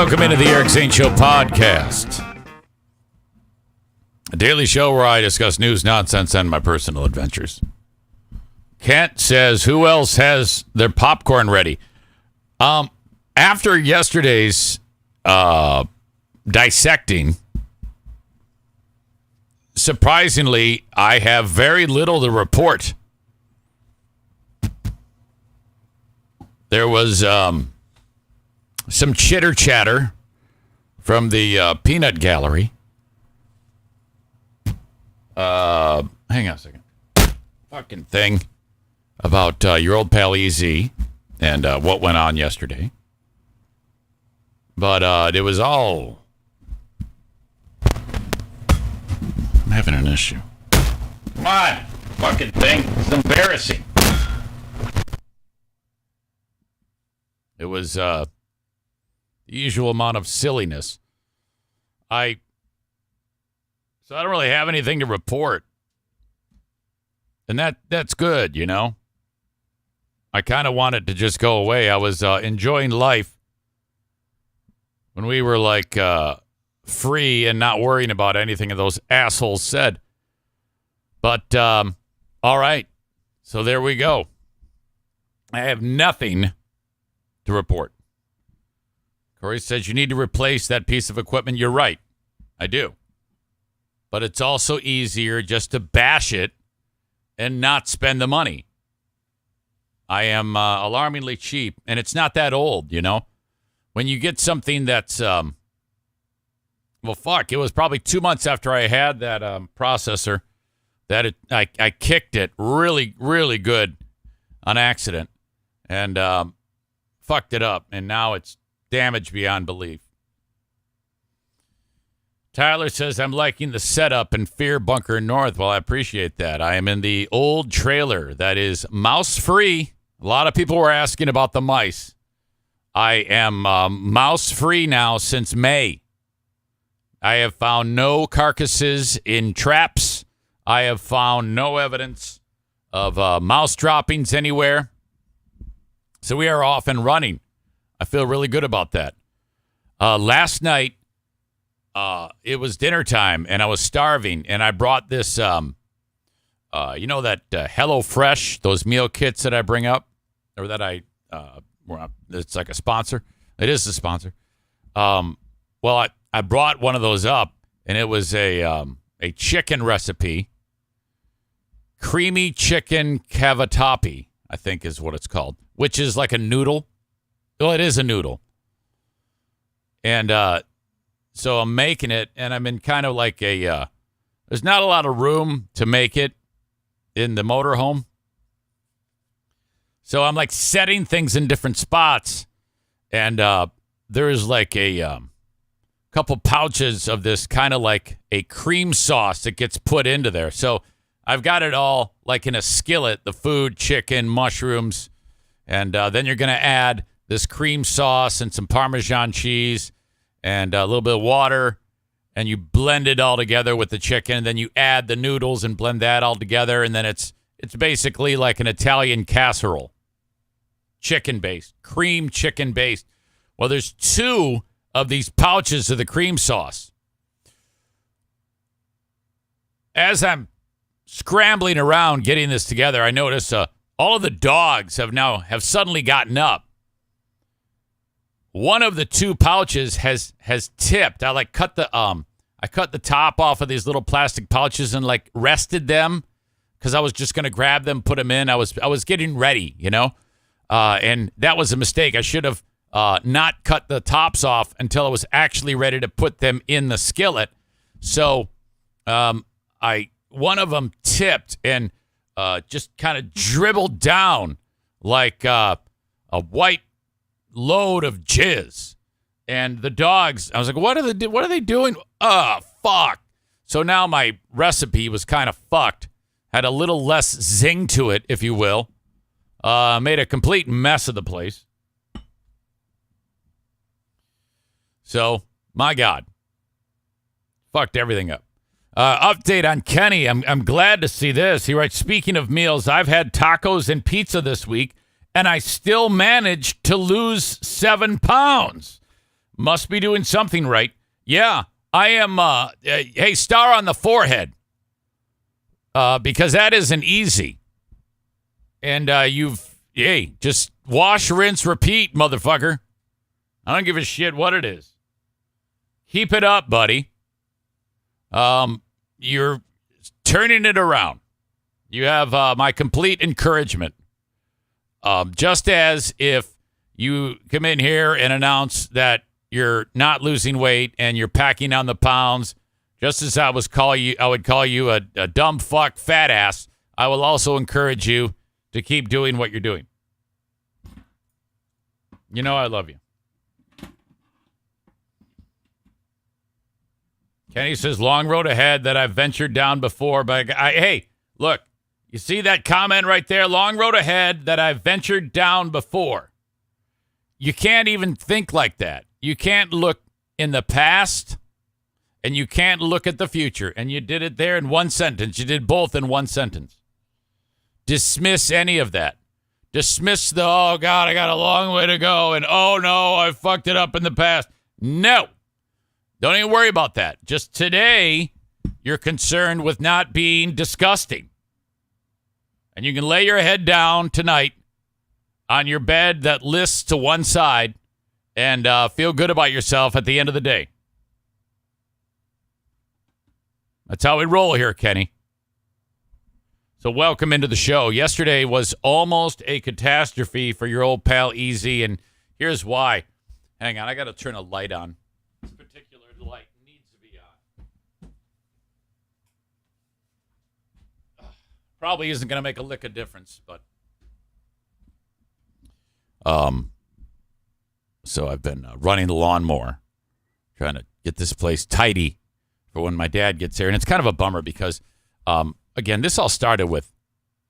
Welcome into the Eric Zane Show podcast, a daily show where I discuss news, nonsense, and my personal adventures. Kent says, who else has their popcorn ready? After yesterday's dissecting, surprisingly, I have very little to report. There was some chitter chatter from the peanut gallery. Hang on a second. Fucking thing about your old pal EZ and what went on yesterday. But it was all... I'm having an issue. Come on, fucking thing. It's embarrassing. It was the usual amount of silliness. So I don't really have anything to report. And that's good, you know? I kind of wanted to just go away. I was enjoying life when we were like free and not worrying about anything of those assholes said. But all right. So there we go. I have nothing to report. Corey says you need to replace that piece of equipment. You're right. I do. But it's also easier just to bash it and not spend the money. I am alarmingly cheap, and it's not that old, you know? When you get something that's, it was probably 2 months after I had that processor that I kicked it really, really good on accident and fucked it up, and now it's damaged beyond belief. Tyler says, I'm liking the setup in Fear Bunker North. Well, I appreciate that. I am in the old trailer that is mouse-free. A lot of people were asking about the mice. I am mouse-free now since May. I have found no carcasses in traps. I have found no evidence of mouse droppings anywhere. So we are off and running. I feel really good about that. Last night, it was dinner time, and I was starving, and I brought this, that HelloFresh, those meal kits that I bring up, or that it's like a sponsor. It is a sponsor. I brought one of those up, and it was a chicken recipe, creamy chicken cavatappi, I think is what it's called, which is like a noodle. Well, it is a noodle. And so I'm making it, and I'm in kind of like there's not a lot of room to make it in the motorhome. So I'm like setting things in different spots, and there's like a couple pouches of this kind of like a cream sauce that gets put into there. So I've got it all like in a skillet, the food, chicken, mushrooms, and then you're going to add this cream sauce and some Parmesan cheese and a little bit of water, and you blend it all together with the chicken. And then you add the noodles and blend that all together, and then it's basically like an Italian casserole, chicken-based, cream chicken-based. Well, there's 2 of these pouches of the cream sauce. As I'm scrambling around getting this together, I notice all of the dogs have suddenly gotten up. One of the 2 pouches has tipped. I cut the top off of these little plastic pouches and like rested them because I was just going to grab them, put them in. I was getting ready, you know, and that was a mistake. I should have not cut the tops off until I was actually ready to put them in the skillet. So one of them tipped and just kind of dribbled down like a white load of jizz. And the dogs, I was like, what are they doing? Oh, fuck. So now my recipe was kind of fucked. Had a little less zing to it, if you will. Made a complete mess of the place. So, my God. Fucked everything up. Update on Kenny. I'm glad to see this. He writes, speaking of meals, I've had tacos and pizza this week, and I still managed to lose 7 pounds. Must be doing something right. Yeah, I am. Hey, star on the forehead. Because that isn't easy. And just wash, rinse, repeat, motherfucker. I don't give a shit what it is. Keep it up, buddy. You're turning it around. You have my complete encouragement. Just as if you come in here and announce that you're not losing weight and you're packing on the pounds, just as I would call you a dumb fuck fat ass, I will also encourage you to keep doing what you're doing. You know I love you. Kenny says, long road ahead that I've ventured down before, but hey, look, you see that comment right there? Long road ahead that I've ventured down before. You can't even think like that. You can't look in the past and you can't look at the future. And you did it there in one sentence. You did both in one sentence. Dismiss any of that. Dismiss the, oh, God, I got a long way to go. And, oh, no, I fucked it up in the past. No. Don't even worry about that. Just today, you're concerned with not being disgusting. And you can lay your head down tonight on your bed that lists to one side and feel good about yourself at the end of the day. That's how we roll here, Kenny. So welcome into the show. Yesterday was almost a catastrophe for your old pal Easy, and here's why. Hang on, I got to turn a light on. This particular light needs to be on. Probably isn't going to make a lick of difference, but so I've been running the lawnmower, trying to get this place tidy for when my dad gets here, and it's kind of a bummer because again, this all started with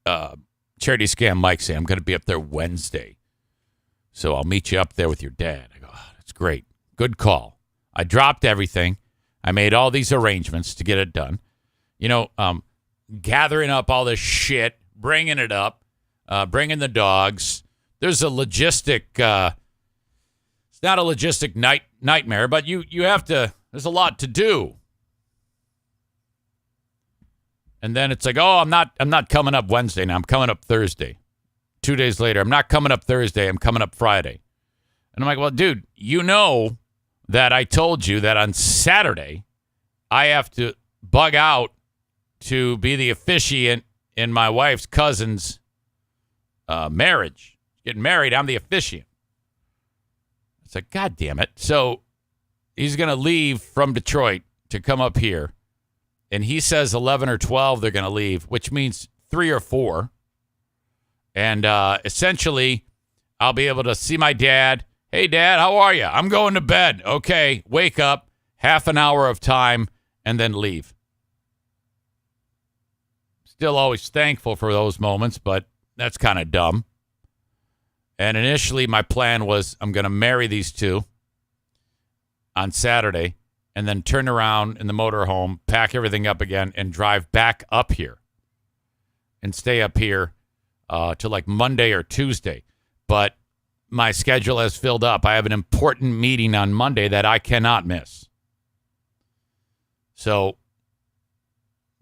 Charity Scam Mike saying, I'm going to be up there Wednesday. So I'll meet you up there with your dad. I go, oh, that's great. Good call. I dropped everything. I made all these arrangements to get it done. You know, gathering up all this shit, bringing it up, bringing the dogs. There's a logistic, it's not a logistic nightmare, but you have to, there's a lot to do. And then it's like, oh, I'm not coming up Wednesday now. I'm coming up Thursday. 2 days later, I'm not coming up Thursday. I'm coming up Friday. And I'm like, well, dude, you know that I told you that on Saturday I have to bug out to be the officiant in my wife's cousin's marriage. Getting married, I'm the officiant. It's like, God damn it. So he's going to leave from Detroit to come up here. And he says 11 or 12 they're going to leave, which means 3 or 4. And essentially, I'll be able to see my dad. Hey, Dad, how are you? I'm going to bed. Okay, wake up, half an hour of time, and then leave. Still always thankful for those moments, but that's kind of dumb. And initially, my plan was I'm going to marry these two on Saturday, and then turn around in the motorhome, pack everything up again, and drive back up here and stay up here till like Monday or Tuesday. But my schedule has filled up. I have an important meeting on Monday that I cannot miss. So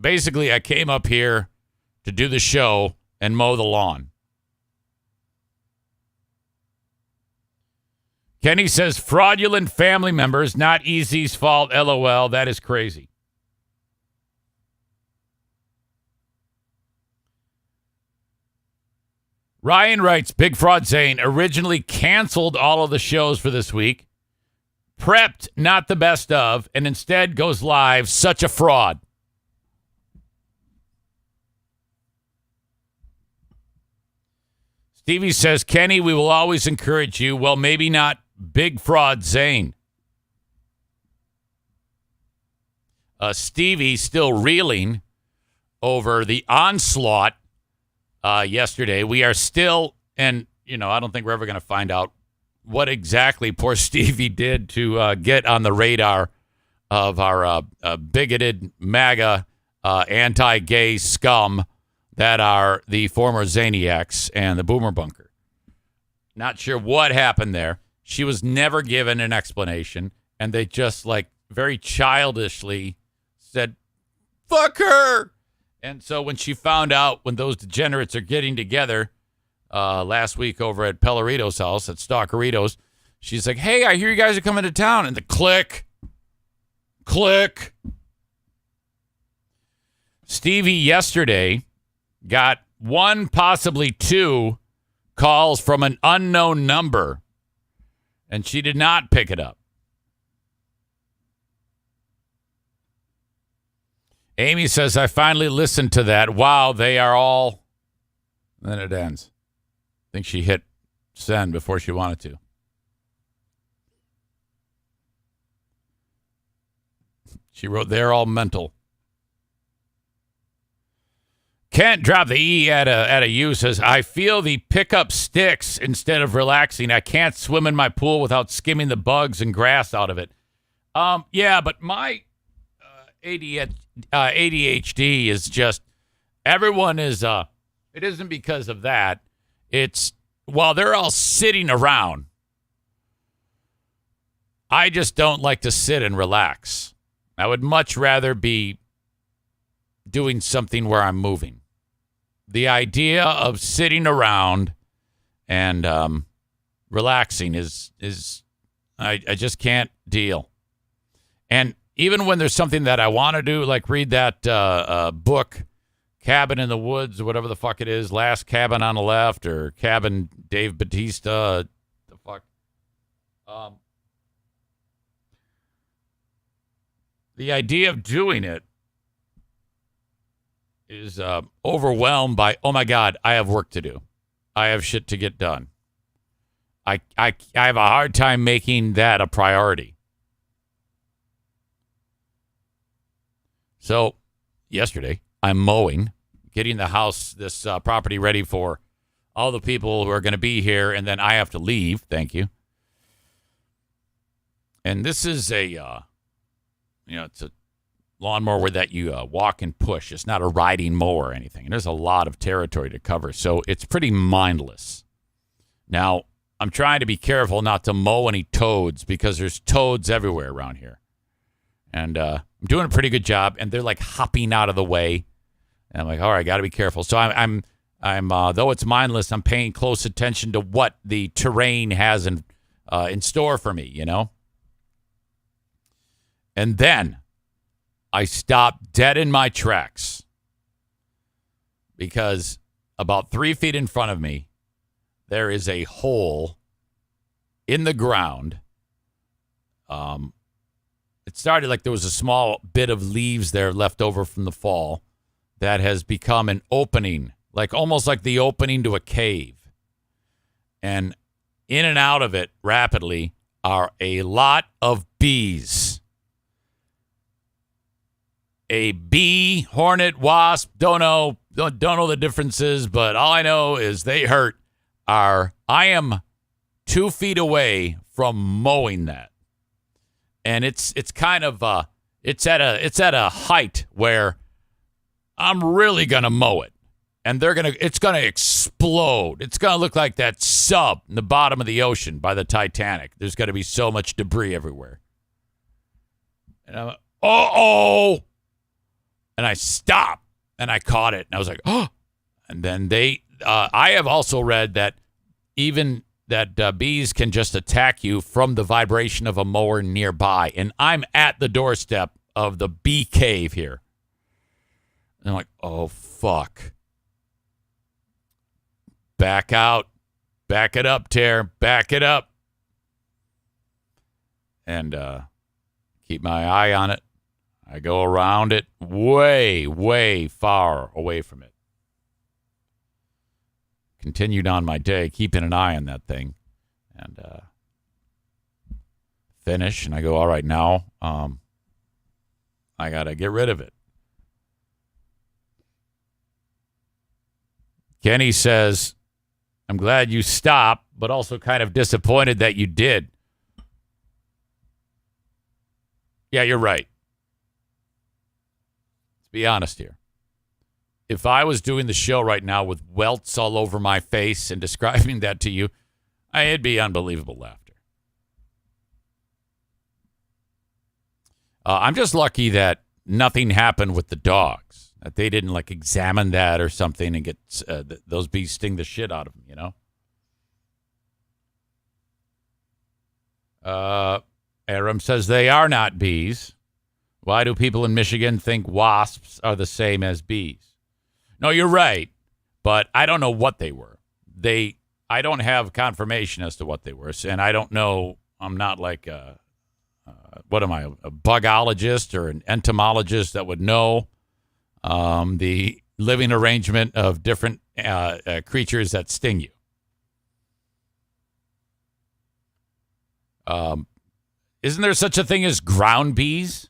basically, I came up here to do the show and mow the lawn. Kenny says, fraudulent family members, not Easy's fault, LOL. That is crazy. Ryan writes, Big Fraud Zane originally canceled all of the shows for this week. Prepped, not the best of, and instead goes live. Such a fraud. Stevie says, Kenny, we will always encourage you. Well, maybe not Big Fraud Zane. Stevie still reeling over the onslaught yesterday. We are still, and, you know, I don't think we're ever going to find out what exactly poor Stevie did to get on the radar of our bigoted MAGA anti-gay scum that are the former Zaniacs and the Boomer Bunker. Not sure what happened there. She was never given an explanation, and they just like very childishly said, fuck her. And so when she found out when those degenerates are getting together last week over at Pellerito's house at Stalkeritos, she's like, hey, I hear you guys are coming to town. And the click. Stevie yesterday got 1, possibly 2 calls from an unknown number, and she did not pick it up. Amy says, I finally listened to that. Wow, they are all... And then it ends. I think she hit send before she wanted to. She wrote, they're all mental. Can't drop the E at a U says, I feel the pickup sticks instead of relaxing. I can't swim in my pool without skimming the bugs and grass out of it. Yeah, but my ADHD is just, everyone is, it isn't because of that. It's, while they're all sitting around, I just don't like to sit and relax. I would much rather be doing something where I'm moving. The idea of sitting around and relaxing is I just can't deal. And even when there's something that I want to do, like read that book, Cabin in the Woods, or whatever the fuck it is, Last Cabin on the Left, or Cabin Dave Bautista, the fuck. The idea of doing it is overwhelmed by, oh my God, I have work to do. I have shit to get done. I have a hard time making that a priority. So yesterday, I'm mowing, getting the house, this property ready for all the people who are going to be here, and then I have to leave. Thank you. And this is it's a lawnmower that you walk and push. It's not a riding mower or anything. And there's a lot of territory to cover, so it's pretty mindless. Now, I'm trying to be careful not to mow any toads because there's toads everywhere around here. And I'm doing a pretty good job, and they're like hopping out of the way. And I'm like, all right, got to be careful. So I'm though it's mindless, I'm paying close attention to what the terrain has in store for me, you know? And then I stopped dead in my tracks because about 3 feet in front of me, there is a hole in the ground. It started like there was a small bit of leaves there left over from the fall that has become an opening, like almost like the opening to a cave. And in and out of it rapidly are a lot of bees. A bee, hornet, wasp, don't know the differences, but all I know is they hurt. I am 2 feet away from mowing that. And it's kind of it's at a height where I'm really gonna mow it. And it's gonna explode. It's gonna look like that sub in the bottom of the ocean by the Titanic. There's gonna be so much debris everywhere. And I'm like, uh-oh. And I stopped, and I caught it, and I was like, oh. And then I have also read that even that bees can just attack you from the vibration of a mower nearby. And I'm at the doorstep of the bee cave here. And I'm like, oh, fuck. Back out. Back it up, Tare. Back it up. And keep my eye on it. I go around it way, way far away from it. Continued on my day, keeping an eye on that thing. And finish. And I go, all right, now I got to get rid of it. Kenny says, I'm glad you stopped, but also kind of disappointed that you did. Yeah, you're right. Be honest here. If I was doing the show right now with welts all over my face and describing that to you, it'd be unbelievable laughter. I'm just lucky that nothing happened with the dogs, that they didn't like examine that or something and get those bees sting the shit out of them, Aram says they are not bees. Why do people in Michigan think wasps are the same as bees? No, you're right, but I don't know what they were. I don't have confirmation as to what they were, and I don't know. I'm not like what am I, a bugologist or an entomologist that would know the living arrangement of different creatures that sting you. Isn't there such a thing as ground bees?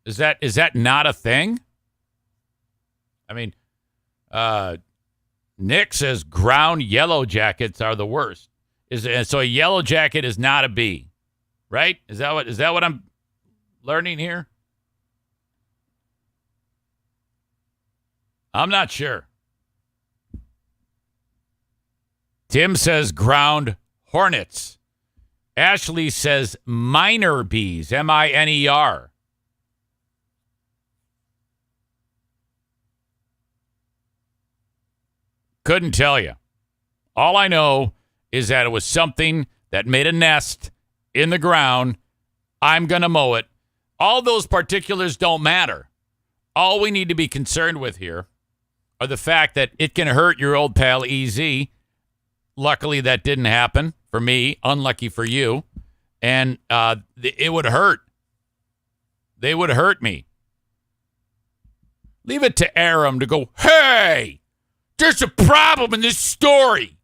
Is that not a thing? I mean, Nick says ground yellow jackets are the worst. So a yellow jacket is not a bee, right? Is that what I'm learning here? I'm not sure. Tim says ground hornets. Ashley says miner bees, MINER. Couldn't tell you. All I know is that it was something that made a nest in the ground. I'm going to mow it. All those particulars don't matter. All we need to be concerned with here are the fact that it can hurt your old pal EZ. Luckily, that didn't happen for me. Unlucky for you. And it would hurt. They would hurt me. Leave it to Aram to go, hey, there's a problem in this story.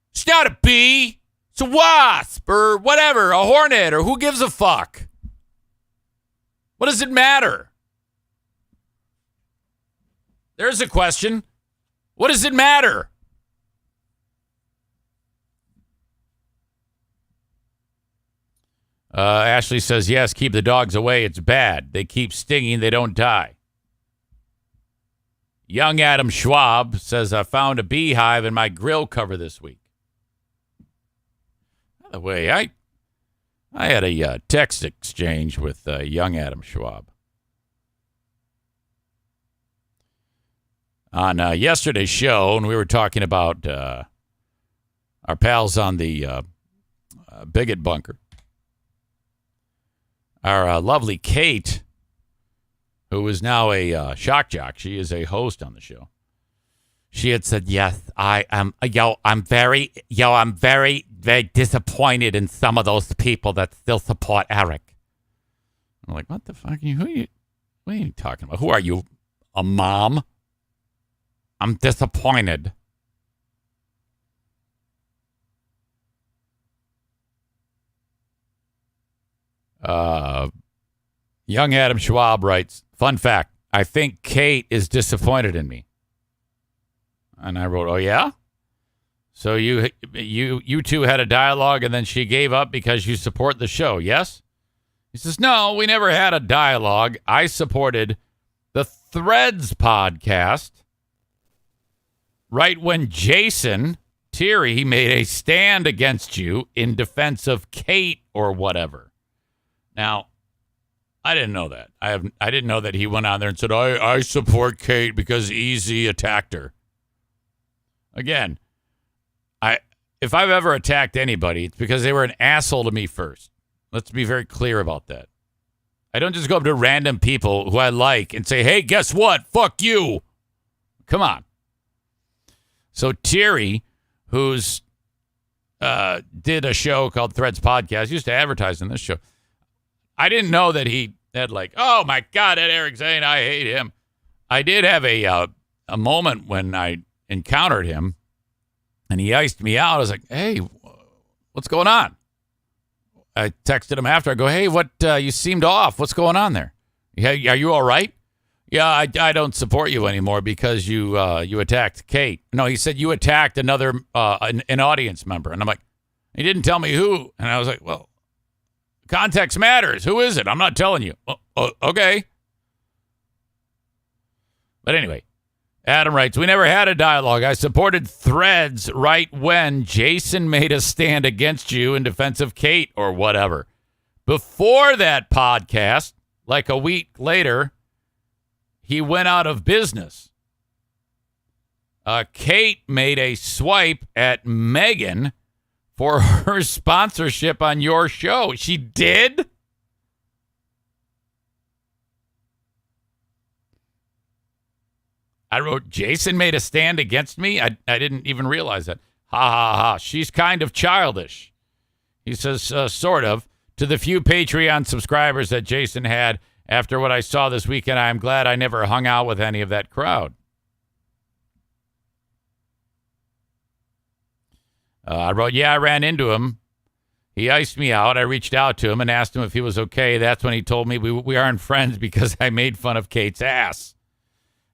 It's not a bee. It's a wasp or whatever, a hornet, or who gives a fuck? What does it matter? There's a question. What does it matter? Ashley says, yes, keep the dogs away. It's bad. They keep stinging. They don't die. Young Adam Schwab says, I found a beehive in my grill cover this week. By the way, I had a text exchange with young Adam Schwab. On yesterday's show, and we were talking about our pals on the Bigot Bunker. Our lovely Kate, who is now a shock jock, she is a host on the show. She had said, "Yes, I'm very, very disappointed in some of those people that still support Eric." I'm like, "What the fuck? What are you talking about? Who are you, a mom?" I'm disappointed. Young Adam Schwab writes, fun fact, I think Kate is disappointed in me. And I wrote, oh, yeah? So you two had a dialogue and then she gave up because you support the show, yes? He says, no, we never had a dialogue. I supported the Threads podcast right when Jason Thierry made a stand against you in defense of Kate or whatever. Now, I didn't know that. I didn't know that he went on there and said, I support Kate because Easy attacked her. Again, if I've ever attacked anybody, it's because they were an asshole to me first. Let's be very clear about that. I don't just go up to random people who I like and say, hey, guess what? Fuck you. Come on. So Thierry, who's did a show called Threads Podcast, used to advertise in this show. I didn't know that he had like, oh my God, that Eric Zane, I hate him. I did have a moment when I encountered him and he iced me out. I was like, hey, what's going on? I texted him after. I go, hey, what? You seemed off. What's going on there? Are you all right? Yeah, I don't support you anymore because you attacked Kate. No, he said you attacked another an audience member, and I'm like, he didn't tell me who, and I was like, well, context matters. Who is it? I'm not telling you. Okay. But anyway, Adam writes, we never had a dialogue. I supported Threads right when Jason made a stand against you in defense of Kate or whatever. Before that podcast, like a week later, he went out of business. Kate made a swipe at Megan for her sponsorship on your show. She did? I wrote, Jason made a stand against me? I didn't even realize that. Ha ha ha. She's kind of childish. He says, sort of. To the few Patreon subscribers that Jason had after what I saw this weekend, I'm glad I never hung out with any of that crowd. I wrote, yeah, I ran into him. He iced me out. I reached out to him and asked him if he was okay. That's when he told me we aren't friends because I made fun of Kate's ass.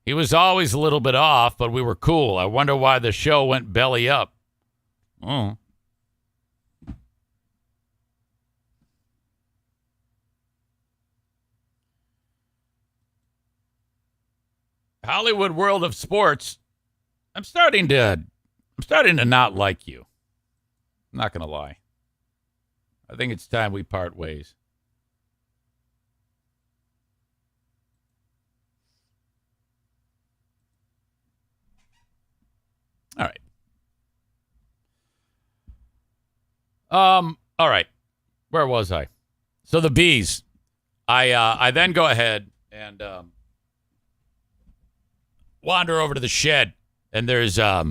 He was always a little bit off, but we were cool. I wonder why the show went belly up. Oh. Hollywood World of Sports. I'm starting to not like you. I'm not going to lie. I think it's time we part ways. All right. All right. Where was I? So the bees. I then go ahead and wander over to the shed, and there's a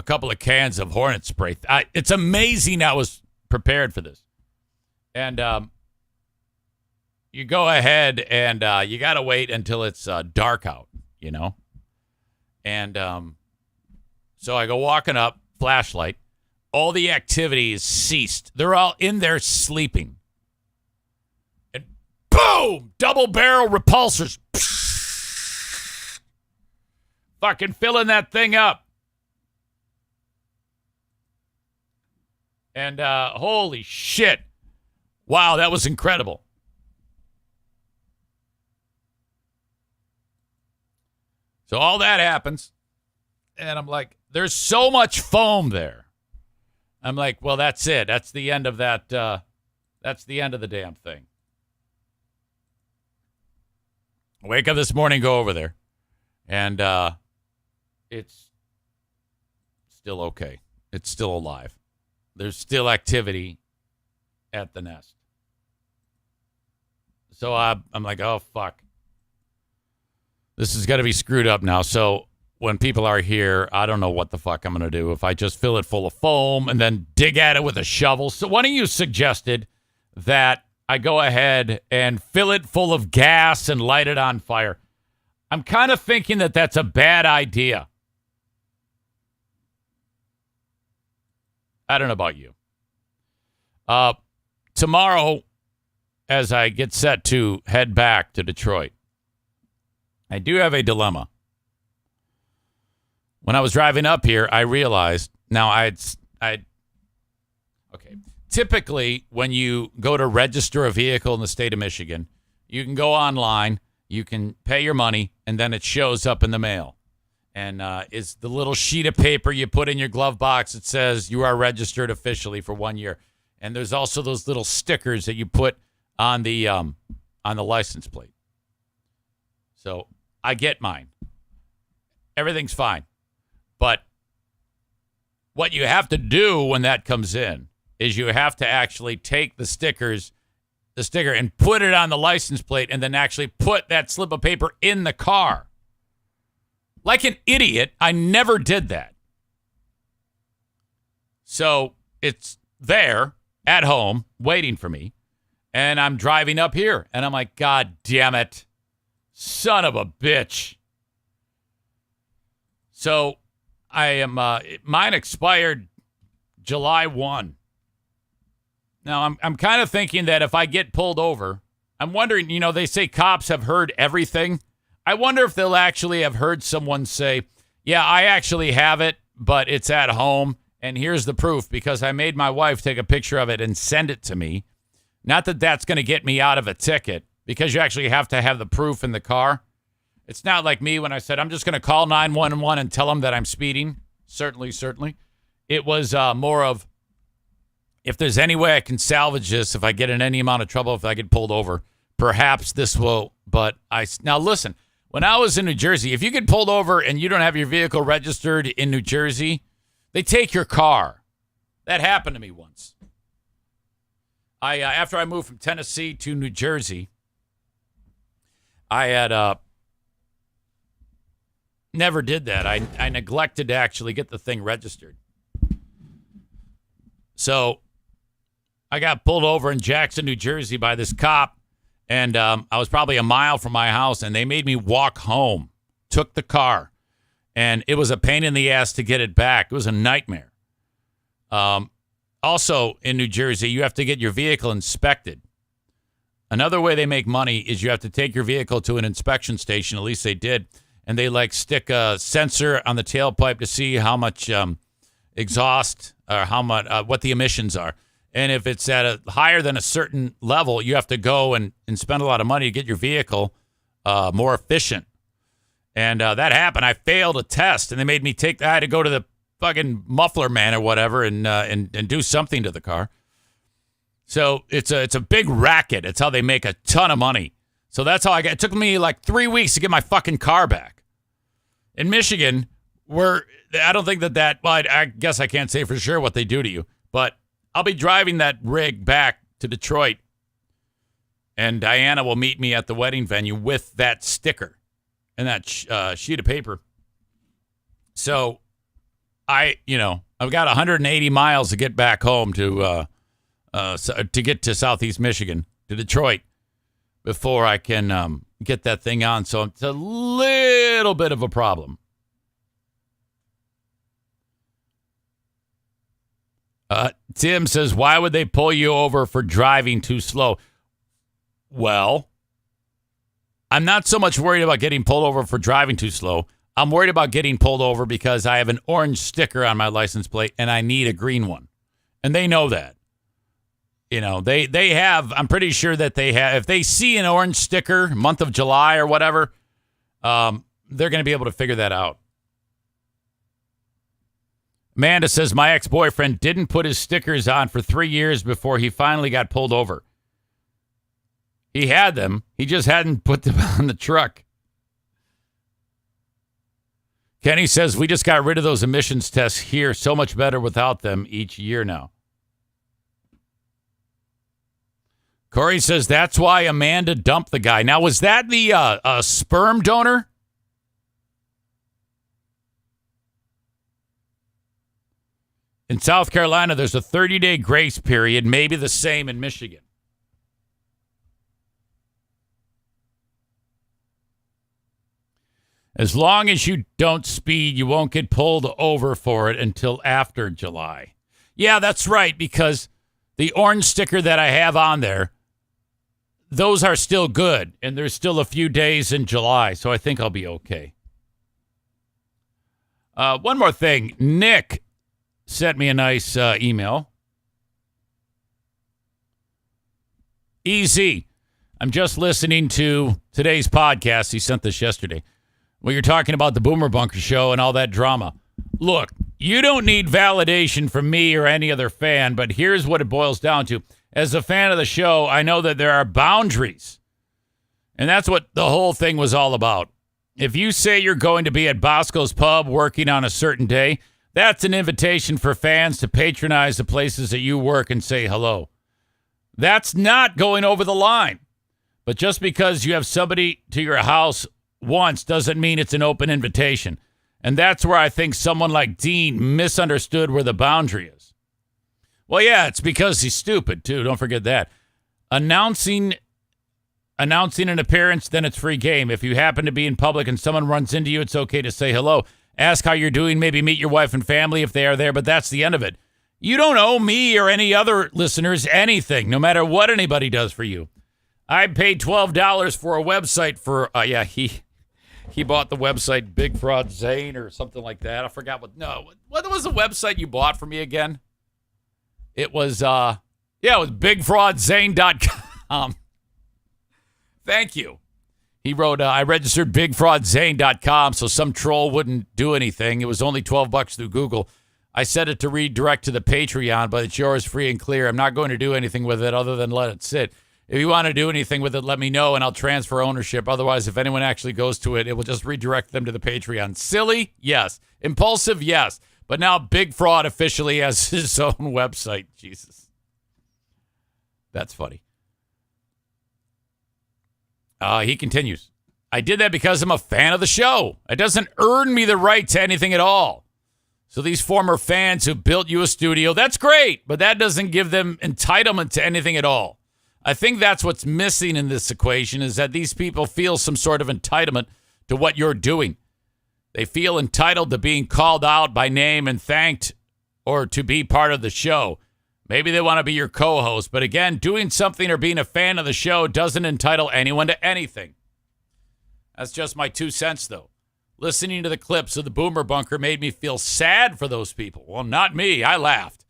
couple of cans of Hornet spray. It's amazing I was prepared for this. And you go ahead and you got to wait until it's dark out, you know? And so I go walking up, flashlight. All the activity is ceased. They're all in there sleeping. And boom! Double barrel repulsors. Fucking filling that thing up. And holy shit. Wow, that was incredible. So all that happens. And I'm like, there's so much foam there. I'm like, well, that's it. That's the end of that. That's the end of the damn thing. I wake up this morning, go over there. And it's still okay. It's still alive. There's still activity at the nest. So I'm like, oh, fuck. This is going to be screwed up now. So when people are here, I don't know what the fuck I'm going to do. If I just fill it full of foam and then dig at it with a shovel. So one of you suggested that I go ahead and fill it full of gas and light it on fire. I'm kind of thinking that that's a bad idea. I don't know about you. Tomorrow, as I get set to head back to Detroit, I do have a dilemma. When I was driving up here, I realized, now okay. Typically, when you go to register a vehicle in the state of Michigan, you can go online, you can pay your money, and then it shows up in the mail. And it's the little sheet of paper you put in your glove box that says you are registered officially for 1 year. And there's also those little stickers that you put on the license plate. So I get mine. Everything's fine. But what you have to do when that comes in is you have to actually take the sticker and put it on the license plate and then actually put that slip of paper in the car. Like an idiot, I never did that. So it's there at home waiting for me. And I'm driving up here. And I'm like, God damn it. Son of a bitch. So I am, mine expired July 1. Now, I'm kind of thinking that if I get pulled over, I'm wondering, they say cops have heard everything. I wonder if they'll actually have heard someone say, yeah, I actually have it, but it's at home. And here's the proof because I made my wife take a picture of it and send it to me. Not that that's going to get me out of a ticket because you actually have to have the proof in the car. It's not like me when I said, I'm just going to call 911 and tell them that I'm speeding. Certainly. It was more of, if there's any way I can salvage this, if I get in any amount of trouble, if I get pulled over, perhaps this will. But now listen, when I was in New Jersey, if you get pulled over and you don't have your vehicle registered in New Jersey, they take your car. That happened to me once. After I moved from Tennessee to New Jersey, I had never did that. I neglected to actually get the thing registered. So I got pulled over in Jackson, New Jersey by this cop, and I was probably a mile from my house, and they made me walk home, took the car, and it was a pain in the ass to get it back. It was a nightmare. Also, in New Jersey, you have to get your vehicle inspected. Another way they make money is you have to take your vehicle to an inspection station, at least they did, and they stick a sensor on the tailpipe to see how much exhaust or how much what the emissions are. And if it's at a higher than a certain level, you have to go and spend a lot of money to get your vehicle more efficient. And that happened. I failed a test, and they made me I had to go to the fucking muffler man or whatever and do something to the car. So it's a big racket. It's how they make a ton of money. So that's how it took me 3 weeks to get my fucking car back. In Michigan, I don't think well, I guess I can't say for sure what they do to you, but I'll be driving that rig back to Detroit, and Diana will meet me at the wedding venue with that sticker and that sheet of paper. So I've got 180 miles to get back home to get to Southeast Michigan, to Detroit, before I can get that thing on. So it's a little bit of a problem. Tim says, why would they pull you over for driving too slow? Well, I'm not so much worried about getting pulled over for driving too slow. I'm worried about getting pulled over because I have an orange sticker on my license plate and I need a green one. And they know that. They have, I'm pretty sure that they have, if they see an orange sticker, month of July or whatever, they're going to be able to figure that out. Amanda says, my ex-boyfriend didn't put his stickers on for 3 years before he finally got pulled over. He had them. He just hadn't put them on the truck. Kenny says, we just got rid of those emissions tests here. So much better without them each year now. Corey says, that's why Amanda dumped the guy. Now, was that the sperm donor? In South Carolina, there's a 30-day grace period, maybe the same in Michigan. As long as you don't speed, you won't get pulled over for it until after July. Yeah, that's right, because the orange sticker that I have on there, those are still good, and there's still a few days in July, so I think I'll be okay. One more thing. Nick sent me a nice email. Easy. I'm just listening to today's podcast. He sent this yesterday. Well, you're talking about the Boomer Bunker show and all that drama. Look, you don't need validation from me or any other fan, but here's what it boils down to. As a fan of the show, I know that there are boundaries. And that's what the whole thing was all about. If you say you're going to be at Bosco's Pub working on a certain day, that's an invitation for fans to patronize the places that you work and say hello. That's not going over the line. But just because you have somebody to your house once doesn't mean it's an open invitation. And that's where I think someone like Dean misunderstood where the boundary is. Well, yeah, it's because he's stupid, too. Don't forget that. Announcing an appearance, then it's free game. If you happen to be in public and someone runs into you, it's okay to say hello. Ask how you're doing, maybe meet your wife and family if they are there, but that's the end of it. You don't owe me or any other listeners anything, no matter what anybody does for you. I paid $12 for a website for, he bought the website Big Fraud Zane or something like that. I forgot what was the website you bought for me again? It was, it was bigfraudzane.com. Thank you. He wrote, I registered bigfraudzane.com so some troll wouldn't do anything. It was only $12 through Google. I set it to redirect to the Patreon, but it's yours free and clear. I'm not going to do anything with it other than let it sit. If you want to do anything with it, let me know, and I'll transfer ownership. Otherwise, if anyone actually goes to it, it will just redirect them to the Patreon. Silly? Yes. Impulsive? Yes. But now Big Fraud officially has his own website. Jesus. That's funny. He continues. I did that because I'm a fan of the show. It doesn't earn me the right to anything at all. So these former fans who built you a studio, that's great, but that doesn't give them entitlement to anything at all. I think that's what's missing in this equation is that these people feel some sort of entitlement to what you're doing. They feel entitled to being called out by name and thanked or to be part of the show. Maybe they want to be your co-host, but again, doing something or being a fan of the show doesn't entitle anyone to anything. That's just my 2 cents, though. Listening to the clips of the Boomer Bunker made me feel sad for those people. Well, not me. I laughed.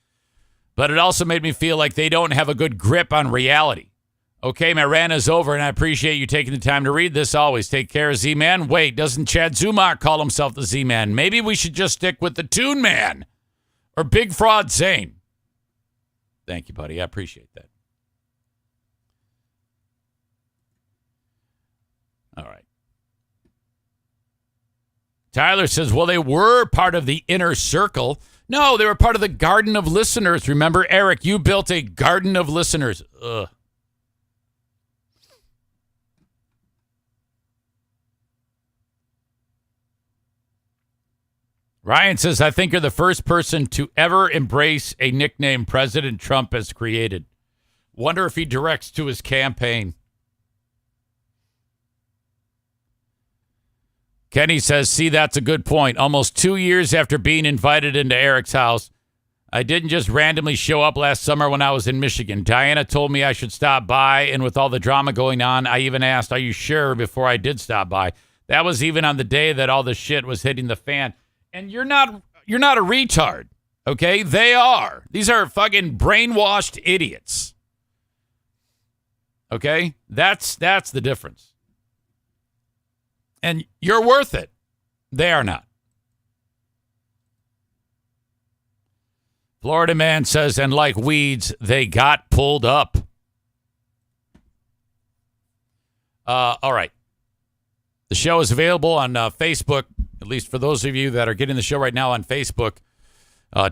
But it also made me feel like they don't have a good grip on reality. Okay, my rant is over, and I appreciate you taking the time to read this. Always take care, Z-Man. Wait, doesn't Chad Zumach call himself the Z-Man? Maybe we should just stick with the Toon Man or Big Fraud Zane. Thank you, buddy. I appreciate that. All right. Tyler says, well, they were part of the inner circle. No, they were part of the garden of listeners. Remember, Eric, you built a garden of listeners. Ugh. Ryan says, I think you're the first person to ever embrace a nickname President Trump has created. Wonder if he directs to his campaign. Kenny says, see, that's a good point. Almost 2 years after being invited into Eric's house, I didn't just randomly show up last summer when I was in Michigan. Diana told me I should stop by, and with all the drama going on, I even asked, are you sure, before I did stop by. That was even on the day that all the shit was hitting the fan. And you're not a retard, okay? They are. These are fucking brainwashed idiots. Okay? That's the difference. And you're worth it. They are not. Florida man says, and like weeds, they got pulled up. All right. The show is available on Facebook, at least for those of you that are getting the show right now on Facebook,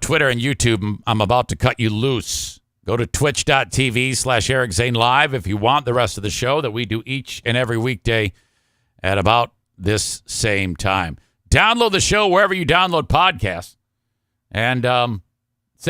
Twitter, and YouTube. I'm about to cut you loose. Go to twitch.tv/Eric Zane Live if you want the rest of the show that we do each and every weekday at about this same time. Download the show wherever you download podcasts. And